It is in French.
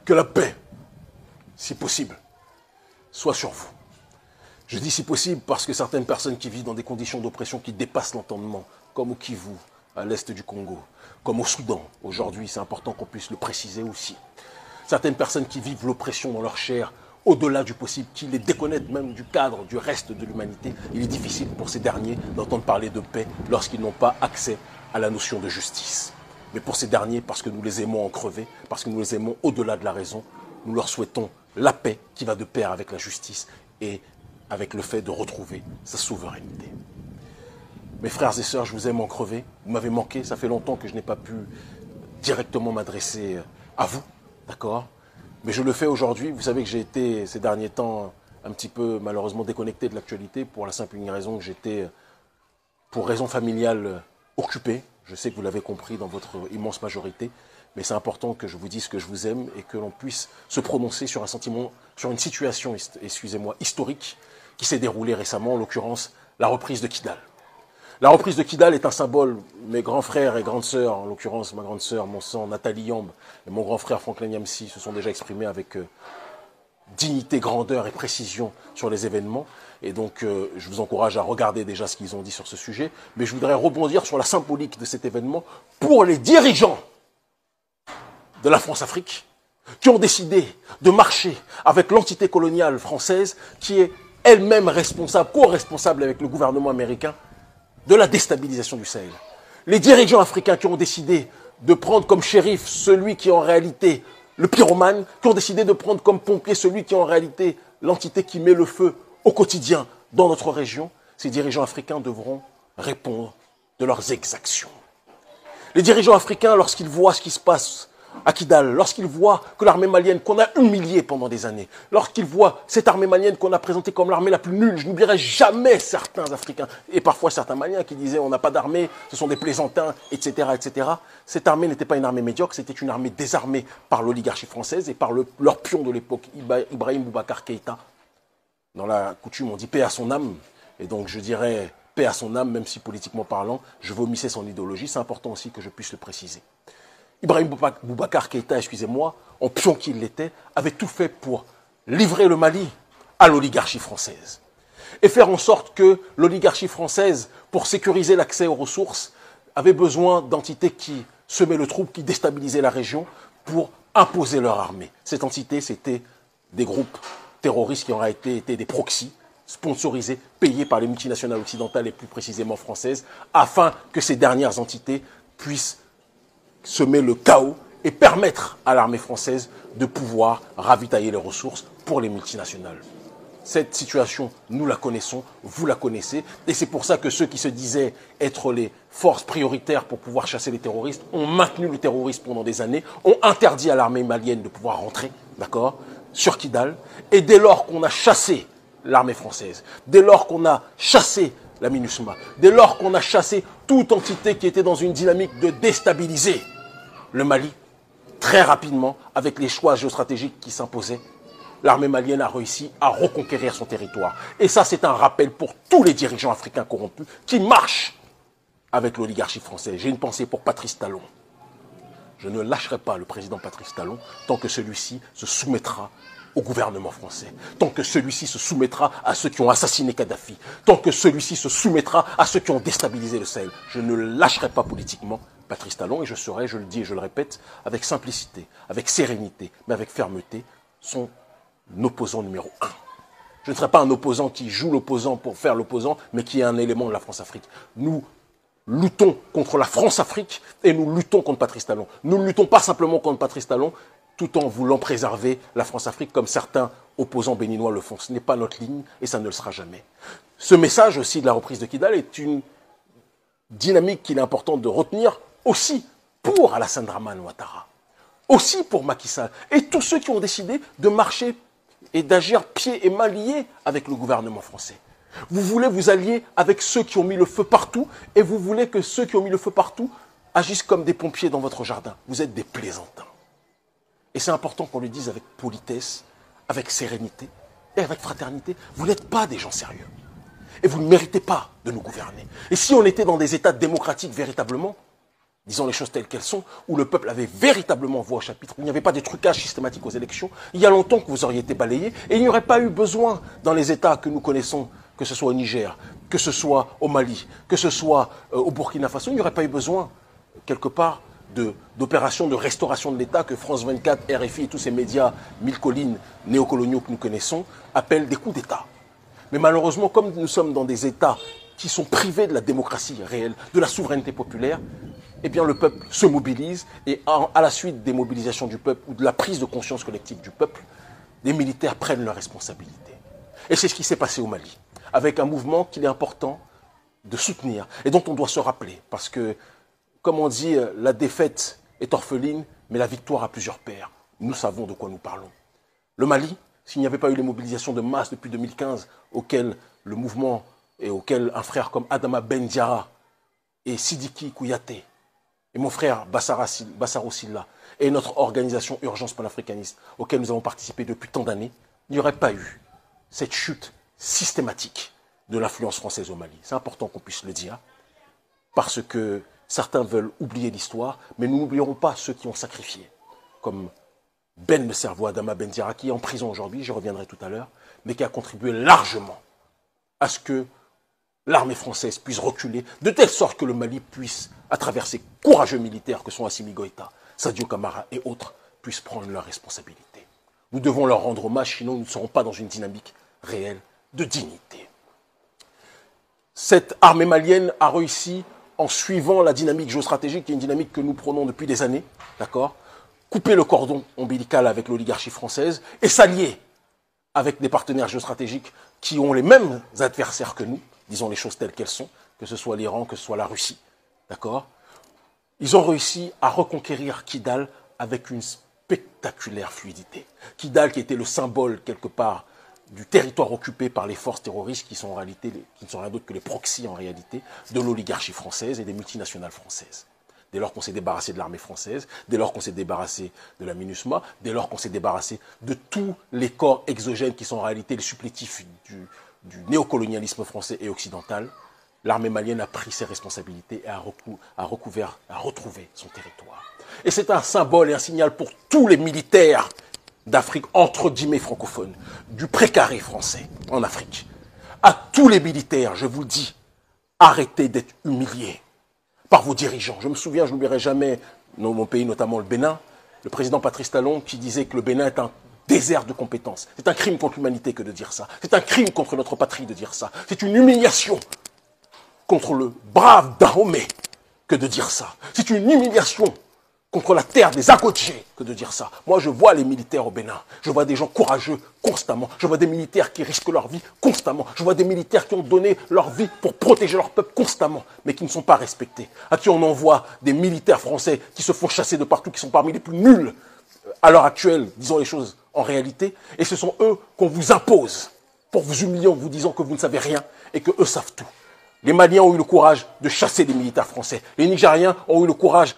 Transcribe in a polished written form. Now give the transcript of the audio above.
que la paix, si possible, soit sur vous. Je dis si possible parce que certaines personnes qui vivent dans des conditions d'oppression qui dépassent l'entendement, comme au Kivu, à l'est du Congo, comme au Soudan, aujourd'hui, c'est important qu'on puisse le préciser aussi. Certaines personnes qui vivent l'oppression dans leur chair, au-delà du possible, qui les déconnectent même du cadre, du reste de l'humanité, il est difficile pour ces derniers d'entendre parler de paix lorsqu'ils n'ont pas accès à la notion de justice. Mais pour ces derniers, parce que nous les aimons en crever, parce que nous les aimons au-delà de la raison, nous leur souhaitons la paix qui va de pair avec la justice et avec le fait de retrouver sa souveraineté. Mes frères et sœurs, je vous aime en crever. Vous m'avez manqué, ça fait longtemps que je n'ai pas pu directement m'adresser à vous, d'accord ? Mais je le fais aujourd'hui. Vous savez que j'ai été ces derniers temps un petit peu malheureusement déconnecté de l'actualité pour la simple et unique raison que j'étais, pour raison familiale, occupé. Je sais que vous l'avez compris dans votre immense majorité, mais c'est important que je vous dise que je vous aime et que l'on puisse se prononcer sur un sentiment, sur une situation, excusez-moi, historique qui s'est déroulée récemment, en l'occurrence la reprise de Kidal. La reprise de Kidal est un symbole. Mes grands frères et grandes sœurs, en l'occurrence ma grande sœur, mon sang, Nathalie Yamb, et mon grand frère Franklin Yamsi se sont déjà exprimés avec dignité, grandeur et précision sur les événements. Et donc, je vous encourage à regarder déjà ce qu'ils ont dit sur ce sujet. Mais je voudrais rebondir sur la symbolique de cet événement pour les dirigeants de la France-Afrique qui ont décidé de marcher avec l'entité coloniale française qui est elle-même responsable, co-responsable avec le gouvernement américain de la déstabilisation du Sahel. Les dirigeants africains qui ont décidé de prendre comme shérif celui qui est en réalité le pyromane, qui ont décidé de prendre comme pompier celui qui est en réalité l'entité qui met le feu au quotidien dans notre région, ces dirigeants africains devront répondre de leurs exactions. Les dirigeants africains, lorsqu'ils voient ce qui se passe à Kidal, lorsqu'ils voient que l'armée malienne qu'on a humiliée pendant des années, lorsqu'ils voient cette armée malienne qu'on a présentée comme l'armée la plus nulle, je n'oublierai jamais certains Africains et parfois certains Maliens qui disaient on n'a pas d'armée, ce sont des plaisantins, etc., etc. Cette armée n'était pas une armée médiocre, c'était une armée désarmée par l'oligarchie française et par leur pion de l'époque, Ibrahim Boubacar Keïta. Dans la coutume, on dit paix à son âme, et donc je dirais paix à son âme, même si politiquement parlant, je vomissais son idéologie, c'est important aussi que je puisse le préciser. Ibrahim Boubacar Keïta, excusez-moi, en pion qu'il l'était, avait tout fait pour livrer le Mali à l'oligarchie française. Et faire en sorte que l'oligarchie française, pour sécuriser l'accès aux ressources, avait besoin d'entités qui semaient le trouble, qui déstabilisaient la région pour imposer leur armée. Cette entité, c'était des groupes terroristes qui auraient été des proxys, sponsorisés, payés par les multinationales occidentales et plus précisément françaises, afin que ces dernières entités puissent semer le chaos et permettre à l'armée française de pouvoir ravitailler les ressources pour les multinationales. Cette situation, nous la connaissons, vous la connaissez, et c'est pour ça que ceux qui se disaient être les forces prioritaires pour pouvoir chasser les terroristes ont maintenu le terrorisme pendant des années, ont interdit à l'armée malienne de pouvoir rentrer, d'accord, sur Kidal, et dès lors qu'on a chassé l'armée française, dès lors qu'on a chassé la MINUSMA, dès lors qu'on a chassé toute entité qui était dans une dynamique de déstabiliser le Mali, très rapidement, avec les choix géostratégiques qui s'imposaient, l'armée malienne a réussi à reconquérir son territoire. Et ça, c'est un rappel pour tous les dirigeants africains corrompus qui marchent avec l'oligarchie française. J'ai une pensée pour Patrice Talon. Je ne lâcherai pas le président Patrice Talon tant que celui-ci se soumettra au gouvernement français, tant que celui-ci se soumettra à ceux qui ont assassiné Kadhafi, tant que celui-ci se soumettra à ceux qui ont déstabilisé le Sahel. Je ne lâcherai pas politiquement Patrice Talon et je serai, je le dis et je le répète, avec simplicité, avec sérénité, mais avec fermeté, son opposant numéro 1. Je ne serai pas un opposant qui joue l'opposant pour faire l'opposant, mais qui est un élément de la France-Afrique. Nous luttons contre la France-Afrique et nous luttons contre Patrice Talon. Nous ne luttons pas simplement contre Patrice Talon, tout en voulant préserver la France-Afrique comme certains opposants béninois le font. Ce n'est pas notre ligne et ça ne le sera jamais. Ce message aussi de la reprise de Kidal est une dynamique qu'il est important de retenir aussi pour Alassane Dramane Ouattara, aussi pour Macky Sall et tous ceux qui ont décidé de marcher et d'agir pieds et mains liés avec le gouvernement français. Vous voulez vous allier avec ceux qui ont mis le feu partout et vous voulez que ceux qui ont mis le feu partout agissent comme des pompiers dans votre jardin. Vous êtes des plaisantins. Et c'est important qu'on le dise avec politesse, avec sérénité et avec fraternité. Vous n'êtes pas des gens sérieux. Et vous ne méritez pas de nous gouverner. Et si on était dans des États démocratiques véritablement, disons les choses telles qu'elles sont, où le peuple avait véritablement voix au chapitre, où il n'y avait pas de trucage systématique aux élections, il y a longtemps que vous auriez été balayés, et il n'y aurait pas eu besoin, dans les États que nous connaissons, que ce soit au Niger, que ce soit au Mali, que ce soit au Burkina Faso, il n'y aurait pas eu besoin, quelque part, d'opérations de restauration de l'État que France 24, RFI et tous ces médias mille collines néocoloniaux que nous connaissons appellent des coups d'État. Mais malheureusement, comme nous sommes dans des États qui sont privés de la démocratie réelle, de la souveraineté populaire, eh bien le peuple se mobilise et à la suite des mobilisations du peuple ou de la prise de conscience collective du peuple, les militaires prennent leurs responsabilités. Et c'est ce qui s'est passé au Mali, avec un mouvement qu'il est important de soutenir et dont on doit se rappeler. Parce que, comme on dit, la défaite est orpheline, mais la victoire a plusieurs pères. Nous savons de quoi nous parlons. Le Mali, s'il n'y avait pas eu les mobilisations de masse depuis 2015, auxquelles le mouvement et auxquelles un frère comme Adama Ben Diarra et Sidiki Kouyaté et mon frère Bassaro Silla et notre organisation Urgence panafricaniste, auquel nous avons participé depuis tant d'années, il n'y aurait pas eu cette chute systématique de l'influence française au Mali. C'est important qu'on puisse le dire, parce que certains veulent oublier l'histoire, mais nous n'oublierons pas ceux qui ont sacrifié, comme Ben Messervois, Adama Ben Diarra, qui est en prison aujourd'hui, j'y reviendrai tout à l'heure, mais qui a contribué largement à ce que l'armée française puisse reculer, de telle sorte que le Mali puisse, à travers ses courageux militaires que sont Assimi Goïta, Sadio Camara et autres, puissent prendre leurs responsabilités. Nous devons leur rendre hommage, sinon nous ne serons pas dans une dynamique réelle de dignité. Cette armée malienne a réussi, en suivant la dynamique géostratégique, qui est une dynamique que nous prenons depuis des années, d'accord, couper le cordon ombilical avec l'oligarchie française et s'allier avec des partenaires géostratégiques qui ont les mêmes adversaires que nous, disons les choses telles qu'elles sont, que ce soit l'Iran, que ce soit la Russie, d'accord. Ils ont réussi à reconquérir Kidal avec une spectaculaire fluidité. Kidal qui était le symbole, quelque part, du territoire occupé par les forces terroristes qui sont en réalité, qui ne sont rien d'autre que les proxys en réalité, de l'oligarchie française et des multinationales françaises. Dès lors qu'on s'est débarrassé de l'armée française, dès lors qu'on s'est débarrassé de la MINUSMA, dès lors qu'on s'est débarrassé de tous les corps exogènes qui sont en réalité les supplétifs du néocolonialisme français et occidental, l'armée malienne a pris ses responsabilités et a retrouvé son territoire. Et c'est un symbole et un signal pour tous les militaires d'Afrique, entre guillemets francophones, du précaré français en Afrique. À tous les militaires, je vous le dis, arrêtez d'être humiliés par vos dirigeants. Je me souviens, je n'oublierai jamais, dans mon pays, notamment le Bénin, le président Patrice Talon qui disait que le Bénin est un désert de compétences. C'est un crime contre l'humanité que de dire ça. C'est un crime contre notre patrie de dire ça. C'est une humiliation contre le brave Dahomey que de dire ça. C'est une humiliation contre la terre des Akotché que de dire ça. Moi, je vois les militaires au Bénin. Je vois des gens courageux constamment. Je vois des militaires qui risquent leur vie constamment. Je vois des militaires qui ont donné leur vie pour protéger leur peuple constamment, mais qui ne sont pas respectés. À qui on envoie des militaires français qui se font chasser de partout, qui sont parmi les plus nuls à l'heure actuelle, disons les choses en réalité. Et ce sont eux qu'on vous impose pour vous humilier en vous disant que vous ne savez rien et que eux savent tout. Les Maliens ont eu le courage de chasser des militaires français. Les Nigériens ont eu le courage